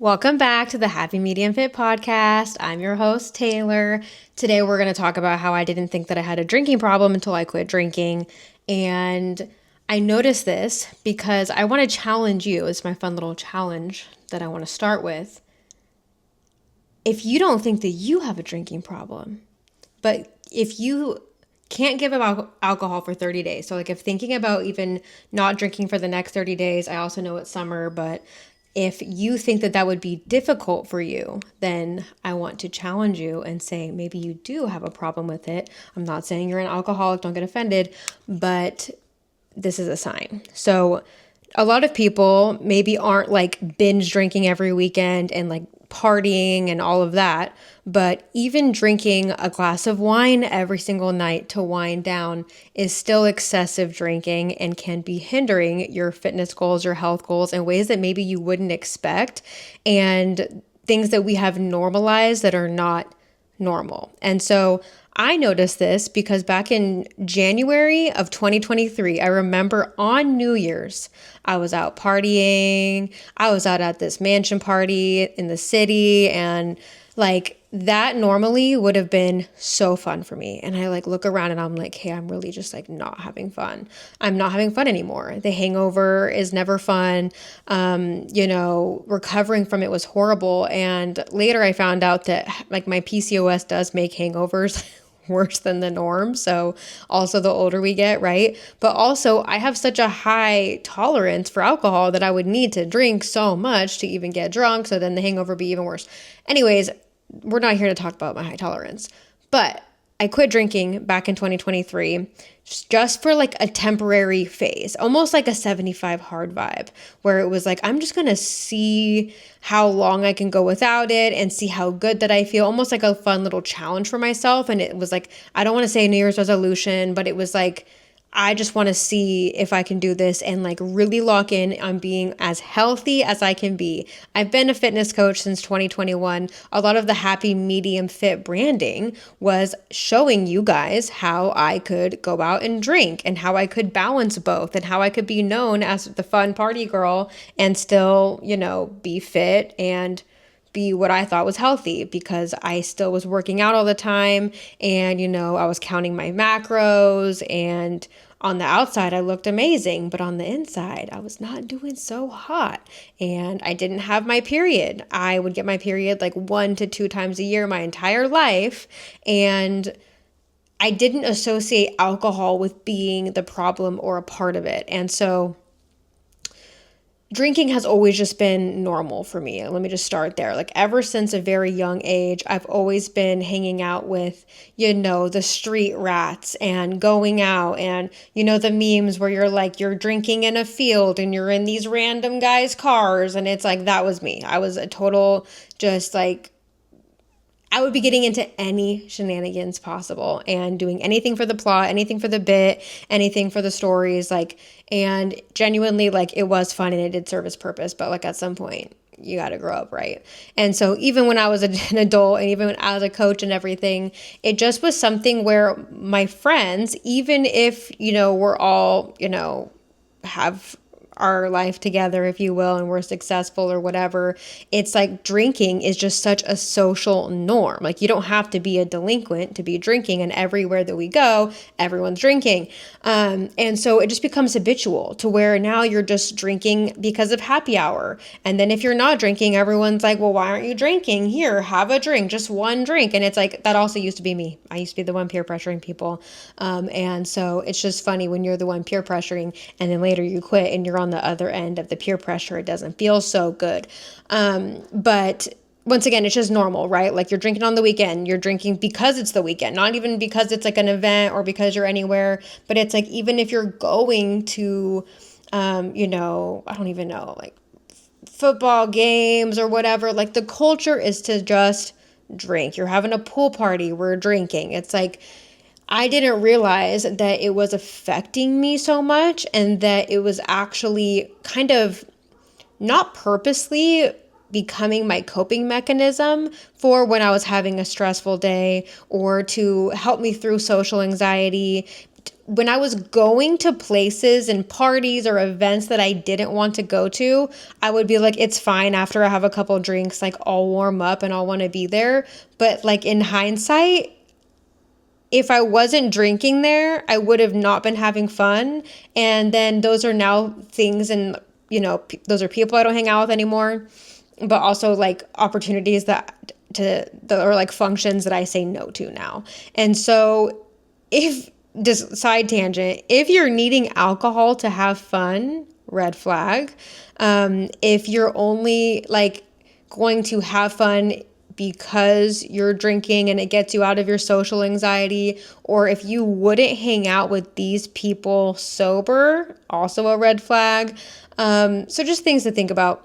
Welcome back to the Happy Medium Fit podcast. I'm your host, Taylor. Today we're going to talk about how I didn't think that I had a drinking problem until I quit drinking. And I noticed this because I want to challenge you. It's my fun little challenge that I want to start with. If you don't think that you have a drinking problem, but if you can't give up alcohol for 30 days, so like if thinking about even not drinking for the next 30 days, I also know it's summer, but if you think that that would be difficult for you, then I want to challenge you and say maybe you do have a problem with it. I'm not saying you're an alcoholic, don't get offended, but this is a sign. So a lot of people maybe aren't like binge drinking every weekend and like partying and all of that, but even drinking a glass of wine every single night to wind down is still excessive drinking and can be hindering your fitness goals, your health goals in ways that maybe you wouldn't expect, and things that we have normalized that are not normal. And so I noticed this because back in January of 2023, I remember on New Year's, I was out partying. I was out at this mansion party in the city, and like that normally would have been so fun for me. And I like look around and I'm like, hey, I'm really just like not having fun. I'm not having fun anymore. The hangover is never fun. Recovering from it was horrible. And later I found out that like my PCOS does make hangovers worse than the norm. So also the older we get, right? But also I have such a high tolerance for alcohol that I would need to drink so much to even get drunk. So then the hangover would be even worse. Anyways, we're not here to talk about my high tolerance, but I quit drinking back in 2023 just for like a temporary phase, almost like a 75 hard vibe, where it was like, I'm just going to see how long I can go without it and see how good that I feel, almost like a fun little challenge for myself. And it was like, I don't want to say New Year's resolution, but it was like, I just want to see if I can do this and like really lock in on being as healthy as I can be. I've been a fitness coach since 2021. A lot of the Happy Medium Fit branding was showing you guys how I could go out and drink and how I could balance both and how I could be known as the fun party girl and still, be fit and be what I thought was healthy, because I still was working out all the time and, I was counting my macros, and on the outside I looked amazing, but on the inside I was not doing so hot, and I didn't have my period. I would get my period like 1 to 2 times a year my entire life, and I didn't associate alcohol with being the problem or a part of it. And so drinking has always just been normal for me. Let me just start there. Like ever since a very young age, I've always been hanging out with, the street rats and going out and, the memes where you're drinking in a field and you're in these random guys' cars. And it's like, that was me. I was a total just like, I would be getting into any shenanigans possible and doing anything for the plot, anything for the bit, anything for the stories, and genuinely, it was fun and it did serve its purpose. But at some point, you got to grow up, right? And so even when I was an adult and even when I was a coach and everything, it just was something where my friends, even if, we're all, have our life together, if you will, and we're successful or whatever, it's like drinking is just such a social norm. Like you don't have to be a delinquent to be drinking, and everywhere that we go, everyone's drinking. And so it just becomes habitual to where now you're just drinking because of happy hour. And then if you're not drinking, everyone's like, well, why aren't you drinking? Here, have a drink, just one drink. And it's like, that also used to be me. I used to be the one peer pressuring people. And so it's just funny when you're the one peer pressuring and then later you quit and you're on the other end of the peer pressure. It doesn't feel so good. But once again, it's just normal, right? Like you're drinking on the weekend, you're drinking because it's the weekend, not even because it's like an event or because you're anywhere, but it's like, even if you're going to, I don't even know, like football games or whatever, like the culture is to just drink. You're having a pool party, we're drinking. It's like, I didn't realize that it was affecting me so much and that it was actually kind of not purposely becoming my coping mechanism for when I was having a stressful day or to help me through social anxiety, when I was going to places and parties or events that I didn't want to go to, I would be like, it's fine after I have a couple drinks, like I'll warm up and I'll want to be there. But like in hindsight, if I wasn't drinking there, I would have not been having fun. And then those are now things, and those are people I don't hang out with anymore, but also like opportunities or like functions that I say no to now. And so if just side tangent, if you're needing alcohol to have fun, red flag. If you're only like going to have fun because you're drinking and it gets you out of your social anxiety, or if you wouldn't hang out with these people sober, also a red flag. So just things to think about.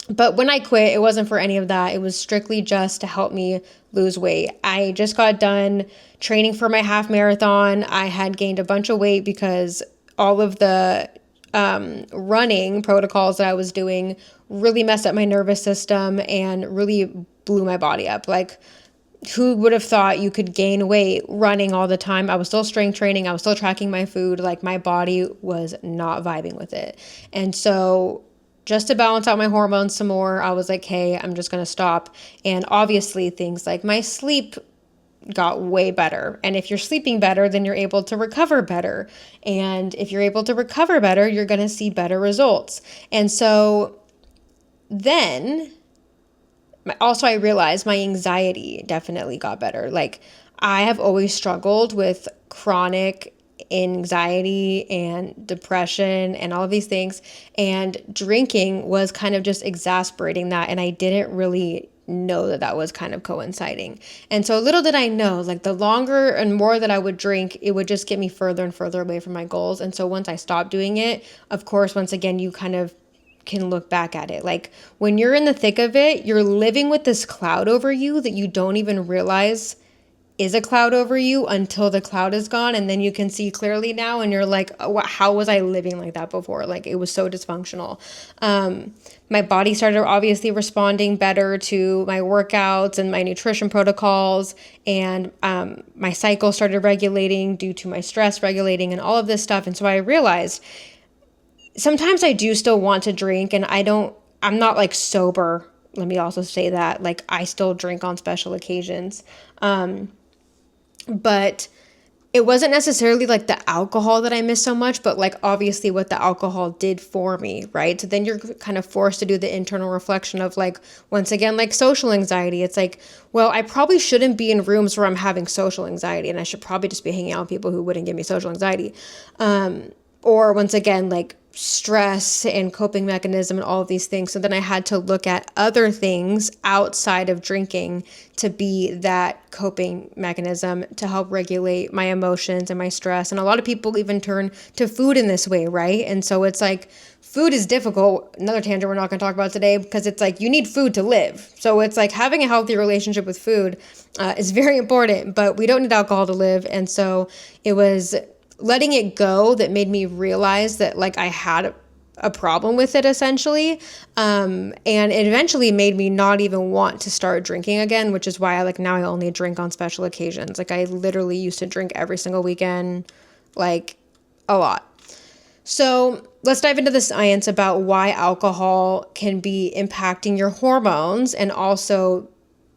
But when I quit, it wasn't for any of that. It was strictly just to help me lose weight. I just got done training for my half marathon. I had gained a bunch of weight because all of the running protocols that I was doing really messed up my nervous system and really blew my body up. Like, who would have thought you could gain weight running all the time? I was still strength training. I was still tracking my food. Like, my body was not vibing with it. And so just to balance out my hormones some more, I was like, hey, I'm just going to stop. And obviously things like my sleep got way better. And if you're sleeping better, then you're able to recover better. And if you're able to recover better, you're going to see better results. And so then also I realized my anxiety definitely got better. Like, I have always struggled with chronic anxiety and depression and all of these things, and drinking was kind of just exasperating that, and I didn't really know that that was kind of coinciding. And so little did I know, like, the longer and more that I would drink, it would just get me further and further away from my goals. And so once I stopped doing it, of course, once again, you kind of can look back at it. Like, when you're in the thick of it, you're living with this cloud over you that you don't even realize is a cloud over you until the cloud is gone, and then you can see clearly now, and you're like, oh, how was I living like that before? Like, it was so dysfunctional. My body started obviously responding better to my workouts and my nutrition protocols, and my cycle started regulating due to my stress regulating and all of this stuff. And so I realized sometimes I do still want to drink, and I'm not like sober. Let me also say that, like, I still drink on special occasions. But it wasn't necessarily like the alcohol that I miss so much, but like obviously what the alcohol did for me, right? So then you're kind of forced to do the internal reflection of, like, once again, like social anxiety. It's like, well, I probably shouldn't be in rooms where I'm having social anxiety, and I should probably just be hanging out with people who wouldn't give me social anxiety. Or once again, like stress and coping mechanism and all of these things. So then I had to look at other things outside of drinking to be that coping mechanism to help regulate my emotions and my stress. And a lot of people even turn to food in this way, right? And so it's like, food is difficult. Another tangent we're not going to talk about today, because it's like you need food to live. So it's like having a healthy relationship with food is very important, but we don't need alcohol to live. And so it was letting it go that made me realize that, like, I had a problem with it, essentially. And it eventually made me not even want to start drinking again, which is why now I only drink on special occasions. Like, I literally used to drink every single weekend, like a lot. So let's dive into the science about why alcohol can be impacting your hormones and also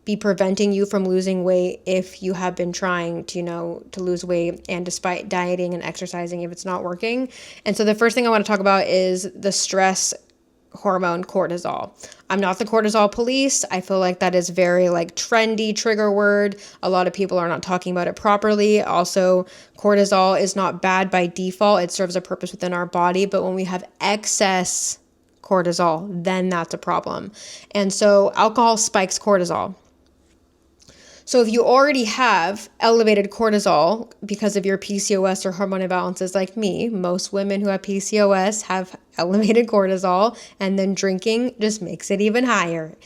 be preventing you from losing weight if you have been trying to, to lose weight, and despite dieting and exercising, if it's not working. And so the first thing I want to talk about is the stress hormone cortisol. I'm not the cortisol police. I feel like that is very trendy trigger word. A lot of people are not talking about it properly. Also, cortisol is not bad by default. It serves a purpose within our body, but when we have excess cortisol, then that's a problem. And so alcohol spikes cortisol. So if you already have elevated cortisol because of your PCOS or hormone imbalances like me, most women who have PCOS have elevated cortisol, and then drinking just makes it even higher.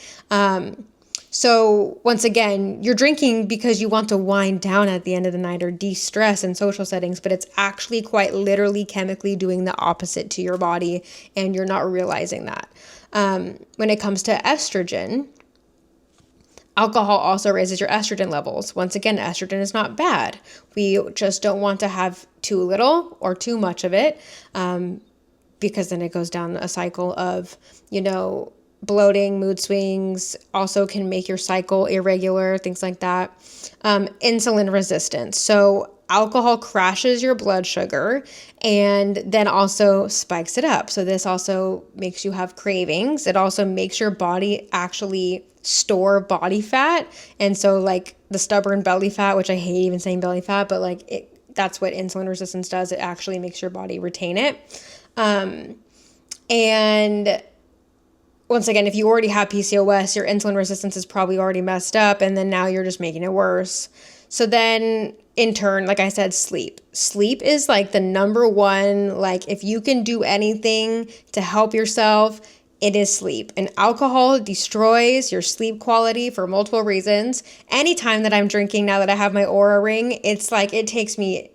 So once again, you're drinking because you want to wind down at the end of the night or de-stress in social settings, but it's actually quite literally chemically doing the opposite to your body, and you're not realizing that. When it comes to estrogen, Alcohol also raises your estrogen levels. Once again, estrogen is not bad. We just don't want to have too little or too much of it, because then it goes down a cycle of, bloating, mood swings, also can make your cycle irregular, things like that. Insulin resistance. So alcohol crashes your blood sugar and then also spikes it up. So this also makes you have cravings. It also makes your body actually store body fat. And so like the stubborn belly fat, which I hate even saying belly fat, but that's what insulin resistance does. It actually makes your body retain it. And once again, if you already have PCOS, your insulin resistance is probably already messed up, and then now you're just making it worse. So then in turn, like I said, sleep. Sleep is like the number one, like if you can do anything to help yourself, it is sleep. And alcohol destroys your sleep quality for multiple reasons. Anytime that I'm drinking, now that I have my Oura ring, it's like it takes me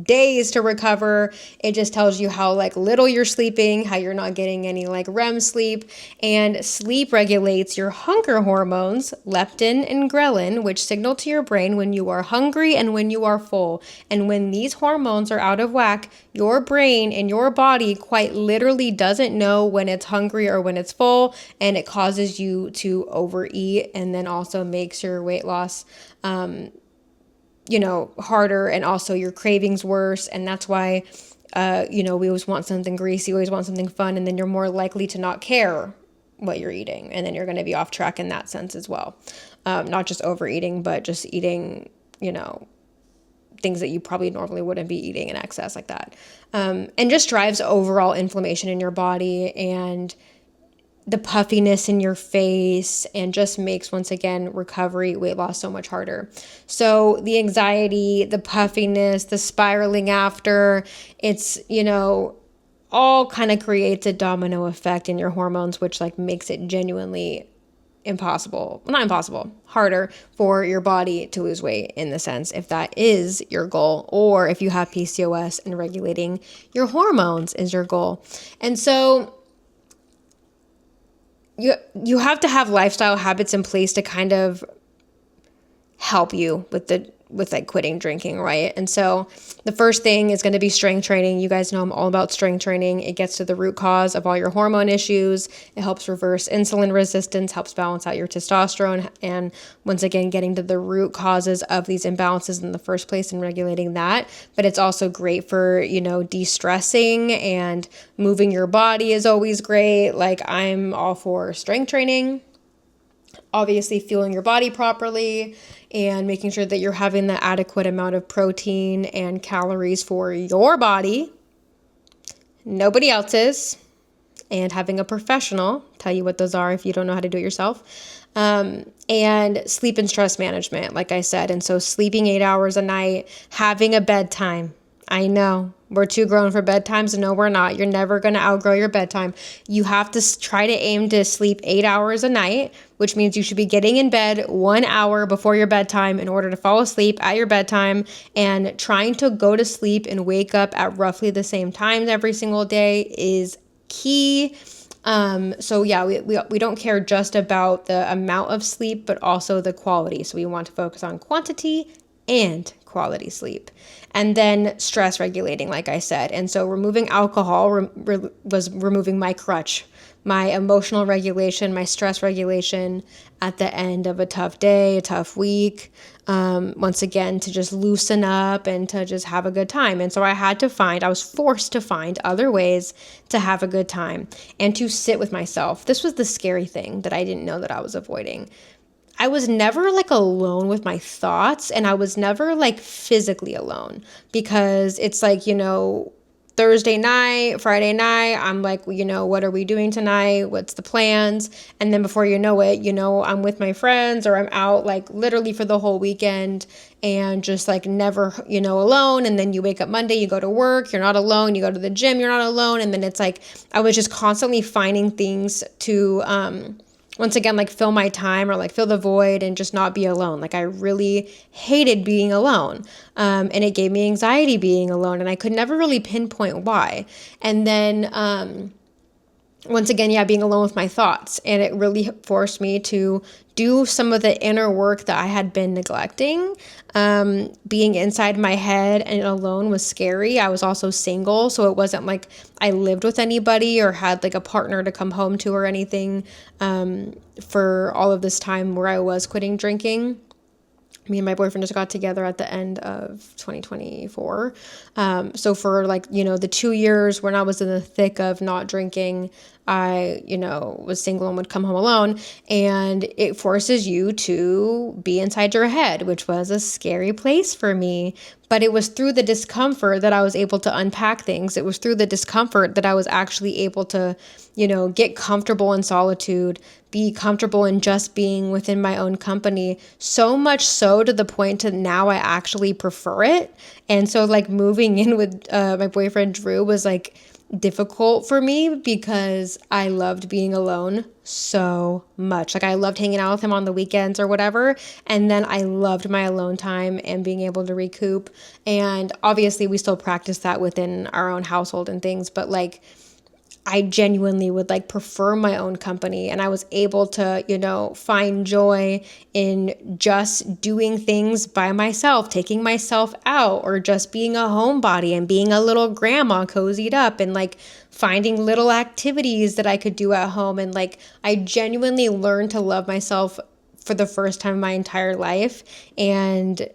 days to recover. It just tells you how little you're sleeping, how you're not getting any REM sleep. And sleep regulates your hunger hormones, leptin and ghrelin, which signal to your brain when you are hungry and when you are full. And when these hormones are out of whack, your brain and your body quite literally doesn't know when it's hungry or when it's full, and it causes you to overeat, and then also makes your weight loss harder, and also your cravings worse. And that's why, we always want something greasy, always want something fun, and then you're more likely to not care what you're eating. And then you're going to be off track in that sense as well. Not just overeating, but just eating, things that you probably normally wouldn't be eating in excess like that. And just drives overall inflammation in your body and the puffiness in your face, and just makes, once again, recovery, weight loss so much harder. So the anxiety, the puffiness, the spiraling after, it's, all kind of creates a domino effect in your hormones, which makes it genuinely harder for your body to lose weight, in the sense, if that is your goal, or if you have PCOS and regulating your hormones is your goal. And so you have to have lifestyle habits in place to kind of help you with quitting drinking, right? And so the first thing is going to be strength training. You guys know I'm all about strength training. It gets to the root cause of all your hormone issues. It helps reverse insulin resistance, helps balance out your testosterone, and once again, getting to the root causes of these imbalances in the first place and regulating that. But it's also great for, de-stressing, and moving your body is always great. I'm all for strength training. Obviously, fueling your body properly and making sure that you're having the adequate amount of protein and calories for your body, nobody else's, and having a professional tell you what those are if you don't know how to do it yourself. And sleep and stress management, like I said. And so sleeping 8 hours a night, having a bedtime. I know we're too grown for bedtimes. No, we're not. You're never going to outgrow your bedtime. You have to try to aim to sleep 8 hours a night, which means you should be getting in bed 1 hour before your bedtime in order to fall asleep at your bedtime, and trying to go to sleep and wake up at roughly the same times every single day is key. So yeah, we don't care just about the amount of sleep, but also the quality. So we want to focus on quantity and quality sleep. And then stress regulating, like I said. And so removing alcohol was removing my crutch, my emotional regulation, my stress regulation at the end of a tough day, a tough week. Once again, to just loosen up and to just have a good time. And so I was forced to find other ways to have a good time and to sit with myself. This was the scary thing that I didn't know that I was avoiding. I was never alone with my thoughts, and I was never physically alone, because it's Thursday night, Friday night, I'm what are we doing tonight? What's the plans? And then before you know it, I'm with my friends, or I'm out literally for the whole weekend, and just never, alone. And then you wake up Monday, you go to work, you're not alone, you go to the gym, you're not alone. And then it's I was just constantly finding things to, once again, fill my time, or fill the void and just not be alone. I really hated being alone. And it gave me anxiety being alone, and I could never really pinpoint why. And then, once again, yeah, being alone with my thoughts. And it really forced me to do some of the inner work that I had been neglecting. Being inside my head and alone was scary. I was also single, so it wasn't like I lived with anybody or had like a partner to come home to or anything for all of this time where I was quitting drinking. Me and my boyfriend just got together at the end of 2024. So for like, the 2 years when I was in the thick of not drinking, I, was single and would come home alone. And it forces you to be inside your head, which was a scary place for me. But it was through the discomfort that I was able to unpack things. It was through the discomfort that I was actually able to, get comfortable in solitude, be comfortable in just being within my own company, so much so to the point to now I actually prefer it. And so like moving in with my boyfriend Drew was like difficult for me because I loved being alone so much. Like I loved hanging out with him on the weekends or whatever. And then I loved my alone time and being able to recoup. And obviously we still practice that within our own household and things, but like I genuinely would like prefer my own company, and I was able to, find joy in just doing things by myself, taking myself out, or just being a homebody and being a little grandma cozied up and like finding little activities that I could do at home. And like I genuinely learned to love myself for the first time in my entire life. And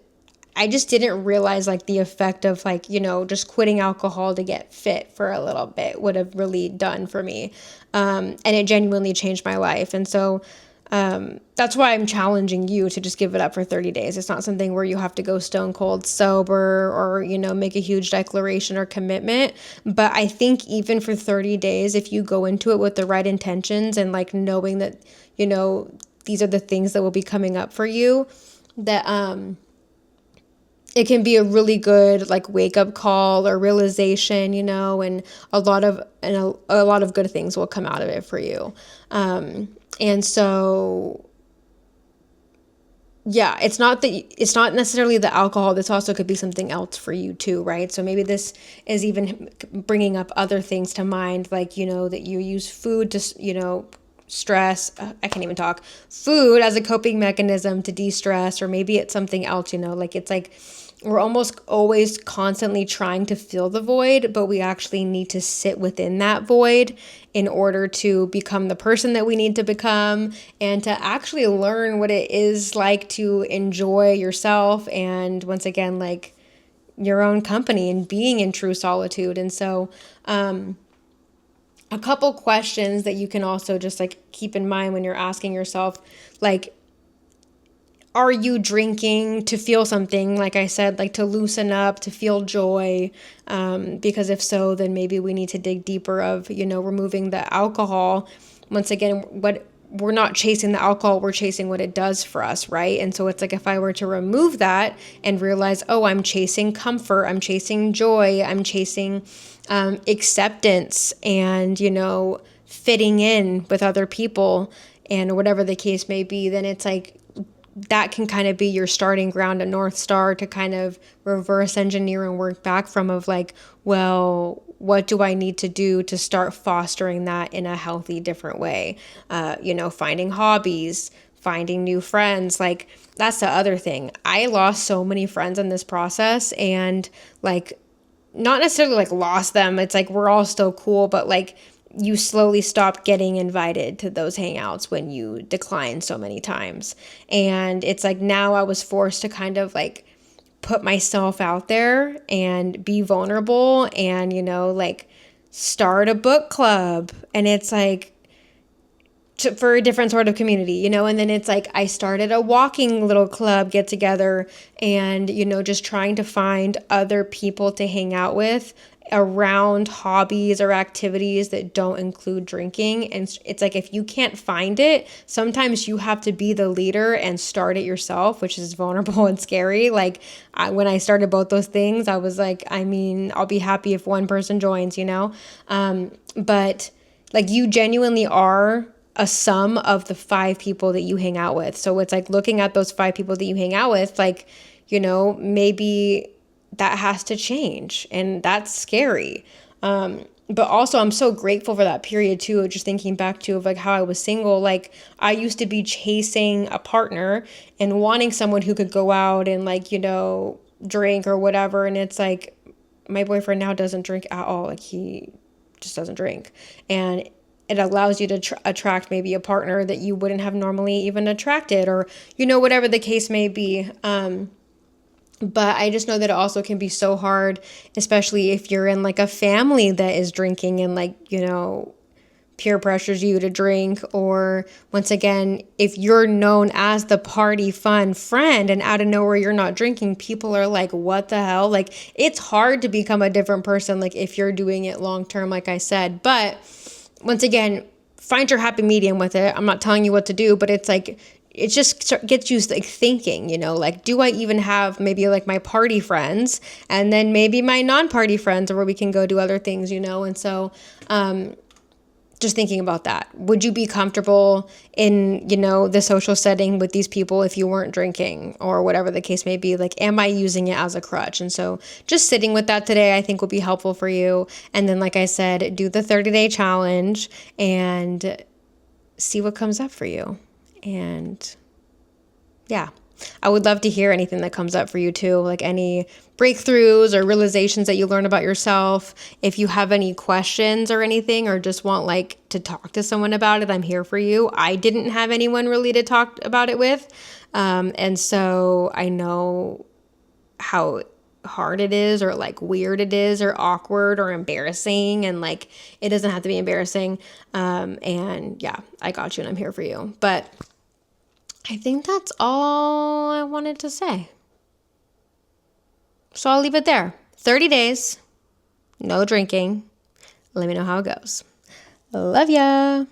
I just didn't realize like the effect of like, just quitting alcohol to get fit for a little bit would have really done for me. And it genuinely changed my life. And so that's why I'm challenging you to just give it up for 30 days. It's not something where you have to go stone cold sober or, make a huge declaration or commitment. But I think even for 30 days, if you go into it with the right intentions and like knowing that, these are the things that will be coming up for you, that, it can be a really good like wake up call or realization, and a lot of good things will come out of it for you. And so, yeah, it's not necessarily the alcohol. This also could be something else for you too, right? So maybe this is even bringing up other things to mind, like, that you use food to, stress. I can't even talk. Food as a coping mechanism to de-stress, or maybe it's something else, like it's like we're almost always constantly trying to fill the void, but we actually need to sit within that void in order to become the person that we need to become and to actually learn what it is like to enjoy yourself and once again, like your own company and being in true solitude. And so, a couple questions that you can also just like keep in mind when you're asking yourself, like, are you drinking to feel something? Like I said, like to loosen up, to feel joy. Because if so, then maybe we need to dig deeper of, removing the alcohol. Once again, we're not chasing the alcohol, we're chasing what it does for us, right? And so it's like if I were to remove that and realize, oh, I'm chasing comfort, I'm chasing joy, I'm chasing acceptance and, fitting in with other people and whatever the case may be, then it's like that can kind of be your starting ground, a North Star to kind of reverse engineer and work back from of like, well, what do I need to do to start fostering that in a healthy, different way? Finding hobbies, finding new friends. Like that's the other thing. I lost so many friends in this process and like, not necessarily like lost them. It's like, we're all still cool, but like you slowly stop getting invited to those hangouts when you decline so many times. And it's like now I was forced to kind of like put myself out there and be vulnerable and, like start a book club. And it's like, for a different sort of community, and then it's like I started a walking little club get together and, just trying to find other people to hang out with around hobbies or activities that don't include drinking. And it's like if you can't find it, sometimes you have to be the leader and start it yourself, which is vulnerable and scary. Like when I started both those things, I was like, I'll be happy if one person joins, but like you genuinely are a sum of the 5 people that you hang out with. So it's like looking at those 5 people that you hang out with, like, maybe that has to change, and that's scary. but also I'm so grateful for that period too, just thinking back to of like how I was single. Like I used to be chasing a partner and wanting someone who could go out and like, drink or whatever. And it's like my boyfriend now doesn't drink at all. Like he just doesn't drink. And it allows you to attract maybe a partner that you wouldn't have normally even attracted, or, whatever the case may be. But I just know that it also can be so hard, especially if you're in like a family that is drinking and like, peer pressures you to drink. Or once again, if you're known as the party fun friend and out of nowhere you're not drinking, people are like, what the hell? Like it's hard to become a different person, like if you're doing it long term, like I said. But once again, find your happy medium with it. I'm not telling you what to do, but it's like, it just gets you like thinking, like, do I even have maybe like my party friends and then maybe my non-party friends where we can go do other things, And so, just thinking about that. Would you be comfortable in, the social setting with these people if you weren't drinking or whatever the case may be? Like, am I using it as a crutch? And so just sitting with that today, I think will be helpful for you. And then, like I said, do the 30-day challenge and see what comes up for you. And yeah, I would love to hear anything that comes up for you too, like any breakthroughs or realizations that you learn about yourself. If you have any questions or anything, or just want like to talk to someone about it, I'm here for you. I didn't have anyone really to talk about it with. And so I know how hard it is, or like weird it is, or awkward or embarrassing. And like, it doesn't have to be embarrassing. And yeah, I got you and I'm here for you. But I think that's all I wanted to say. So I'll leave it there. 30 days, no drinking. Let me know how it goes. Love ya.